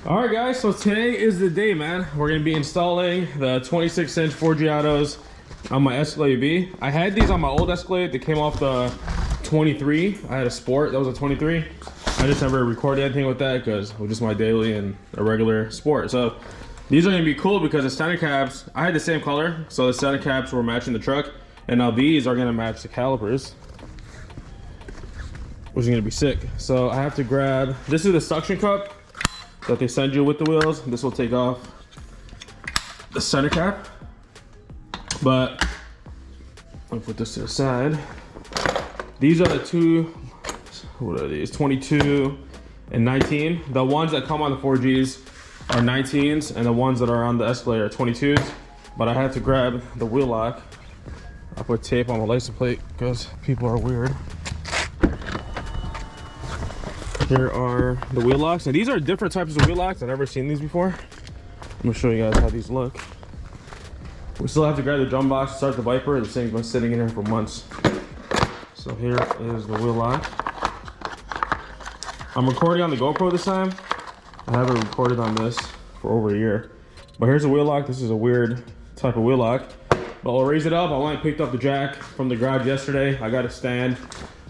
All right, guys, so today is the day, man. We're gonna be installing the 26-inch Forgiatos on my Escalade B. I had these on my old Escalade. They came off the 23. I had a Sport, that was a 23. I just never recorded anything with that because it was just my daily and a regular Sport. So these are gonna be cool because the center caps, I had the same color, so the center caps were matching the truck, and now these are gonna match the calipers, which is gonna be sick. So I have to grab, this is the suction cup that they send you with the wheels. This will take off the center cap, but I'll put this to the side. These are the two, what are these, 22 and 19. The ones that come on the 4Gs are 19s, and the ones that are on the Escalade are 22s, but I had to grab the wheel lock. I put tape on my license plate because people are weird. Here are the wheel locks, and these are different types of wheel locks. I've never seen these before. I'm gonna show you guys how these look. We still have to grab the drum box to start the Viper. This thing's been sitting in here for months. So here is the wheel lock. I'm recording on the GoPro this time. I haven't recorded on this for over a year. But here's the wheel lock. This is a weird type of wheel lock. But I'll raise it up. I went and picked up the jack from the garage yesterday. I got a stand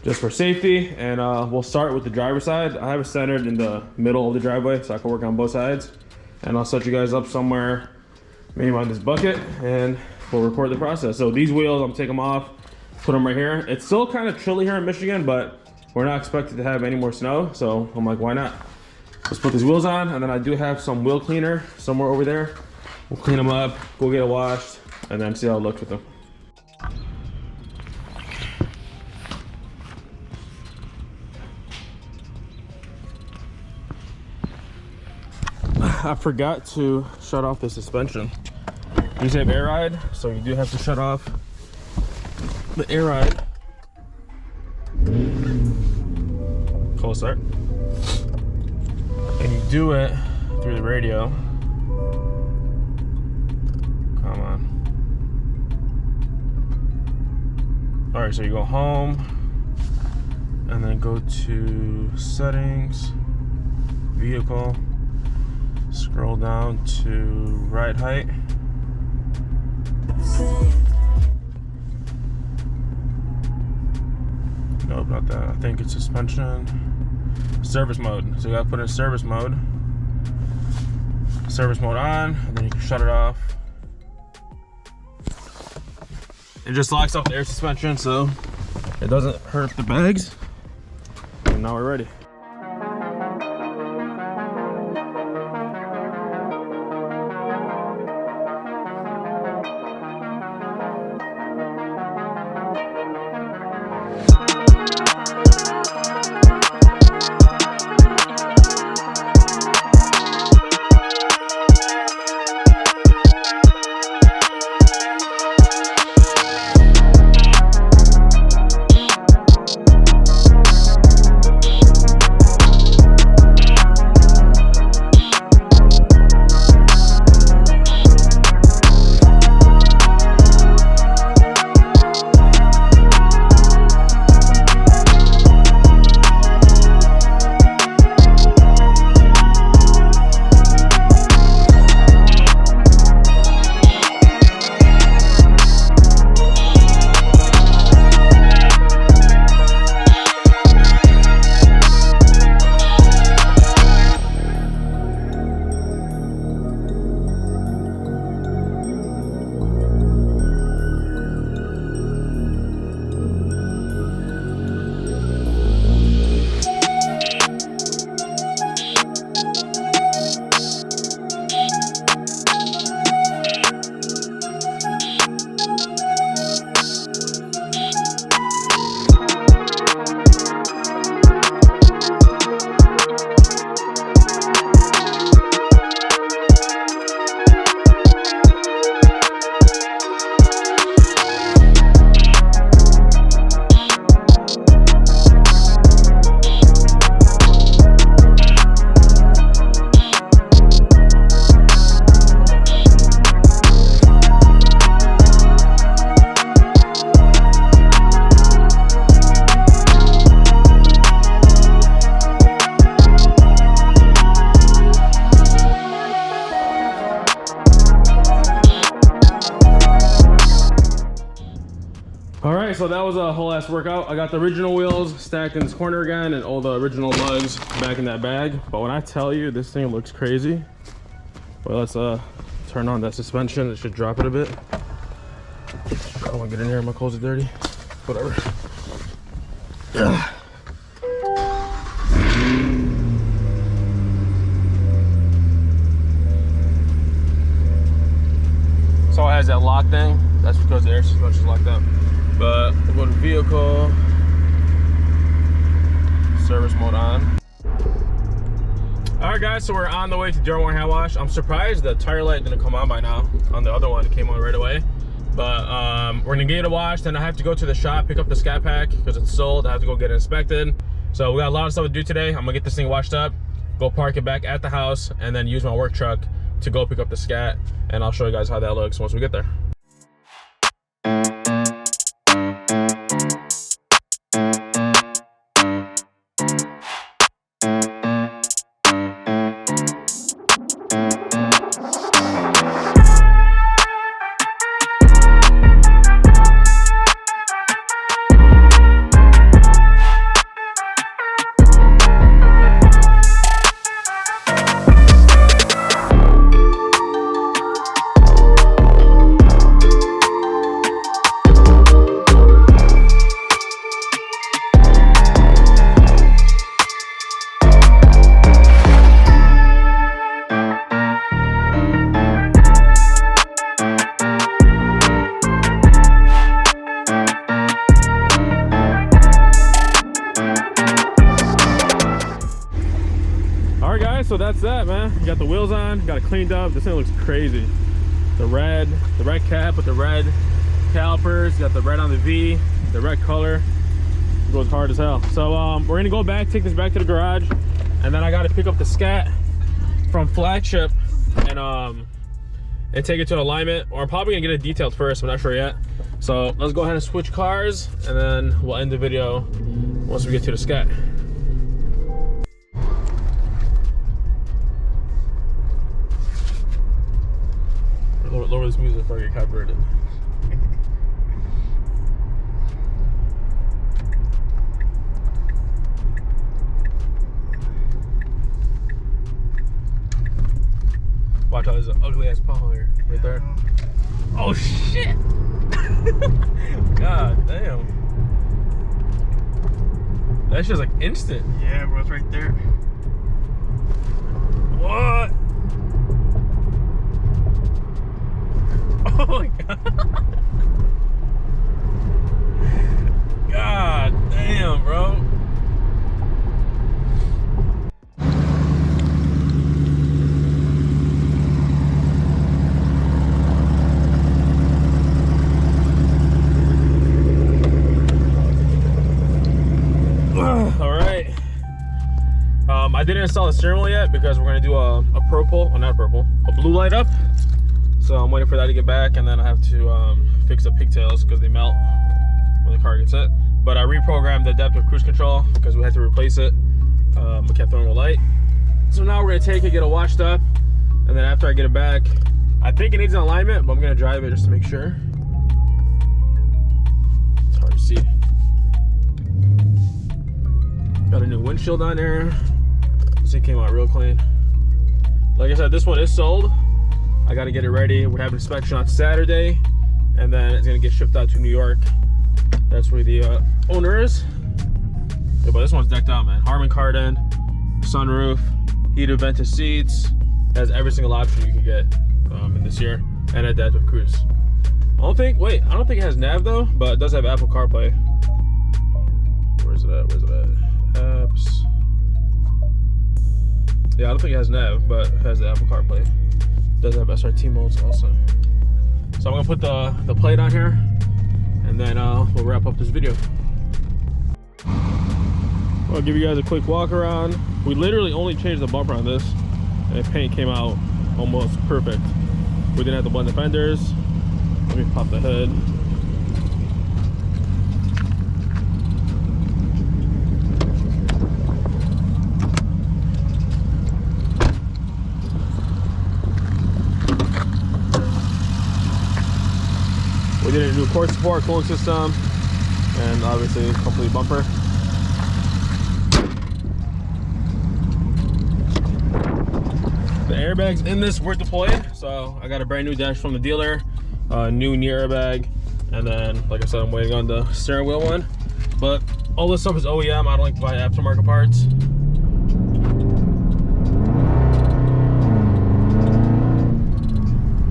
just for safety, and we'll start with the driver's side. I have it centered in the middle of the driveway so I can work on both sides, and I'll set you guys up somewhere, maybe on this bucket, and we'll record the process. So these wheels, I'm taking them off, put them right here. It's still kind of chilly here in Michigan, but we're not expected to have any more snow, so I'm like, why not? Let's put these wheels on, and then I do have some wheel cleaner somewhere over there. We'll clean them up, go get it washed, and then see how it looks with them. I forgot to shut off the suspension. These have air ride, so you do have to shut off the air ride. Cold start. And you do it through the radio. Come on. All right, so you go home and then go to settings, vehicle. Scroll down to ride height. Nope, not that. I think it's suspension. Service mode. So you gotta put in service mode. Service mode on, and then you can shut it off. It just locks off the air suspension so it doesn't hurt the bags. And now we're ready. right, so that was a whole ass workout. I got the original wheels stacked in this corner again and all the original lugs back in that bag. But when I tell you this thing looks crazy, well, let's turn on that suspension. It should drop it a bit. I don't want to get in here, my clothes are dirty. Whatever. So it has that lock thing. That's because the air suspension is locked up. But we'll go to vehicle, service mode on. All right, guys, so we're on the way to Dearborn Hand Wash. I'm surprised the tire light didn't come on by now. On the other one, it came on right away. But we're gonna get it washed, and I have to go to the shop, pick up the scat pack because it's sold. I have to go get it inspected. So we got a lot of stuff to do today. I'm gonna get this thing washed up, go park it back at the house, and then use my work truck to go pick up the scat. And I'll show you guys how that looks once we get there. So that's that, man. You got the wheels on, got it cleaned up. This thing looks crazy. The red cap with the red calipers, got the red on the V, the red color. It goes hard as hell. So we're gonna go back, take this back to the garage, and then I gotta pick up the scat from Flagship and take it to an alignment, or I'm probably gonna get it detailed first. I'm not sure yet. So let's go ahead and switch cars, and then we'll end the video once we get to the scat. Lower this music before I get copyrighted. Watch out, there's an ugly ass pothole here, right there. Oh shit! God damn. That shit's like instant. Yeah, bro, it's right there. What? Oh my god. God damn, bro. All right. I didn't install the steering wheel yet because we're gonna do a purple, oh not purple, a blue light up. So I'm waiting for that to get back, and then I have to fix the pigtails because they melt when the car gets hit. But I reprogrammed the adaptive cruise control because we had to replace it. We kept throwing a light. So now we're gonna take it, get it washed up, and then after I get it back, I think it needs an alignment, but I'm gonna drive it just to make sure. It's hard to see. Got a new windshield on there. This thing came out real clean. Like I said, this one is sold. I got to get it ready. We have inspection on Saturday, and then it's gonna get shipped out to New York. That's where the owner is. Yeah, but this one's decked out, man. Harman Kardon, sunroof, heated vented seats. It has every single option you can get in this year, and adaptive cruise. I don't think it has nav though, but it does have Apple CarPlay. Where's it at? Apps. Yeah, I don't think it has nav, but it has the Apple CarPlay. Does have SRT modes also. So I'm gonna put the plate on here, and then we'll wrap up this video. I'll give you guys a quick walk around. We literally only changed the bumper on this, and the paint came out almost perfect. We didn't have to blend the fenders. Let me pop the hood. We did a new cord support cooling system. and obviously complete bumper. The airbags in this were deployed, so I got a brand new dash from the dealer, new near airbag, and then like I said, I'm waiting on the steering wheel one. But all this stuff is OEM. I don't like to buy aftermarket parts.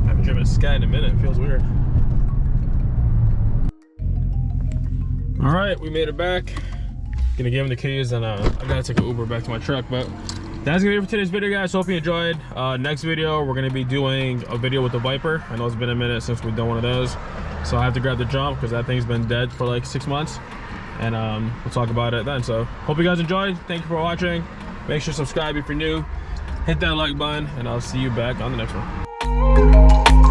I haven't driven a Sky in a minute. It feels weird. All right, we made it back. Gonna give him the keys, and I gotta take an Uber back to my truck. But that's gonna be it for today's video, guys. Hope you enjoyed. Next video, we're gonna be doing a video with the Viper. I know it's been a minute since we've done one of those, so I have to grab the jump because that thing's been dead for like 6 months, and we'll talk about it then. So hope you guys enjoyed. Thank you for watching. Make sure to subscribe if you're new. Hit that like button, and I'll see you back on the next one.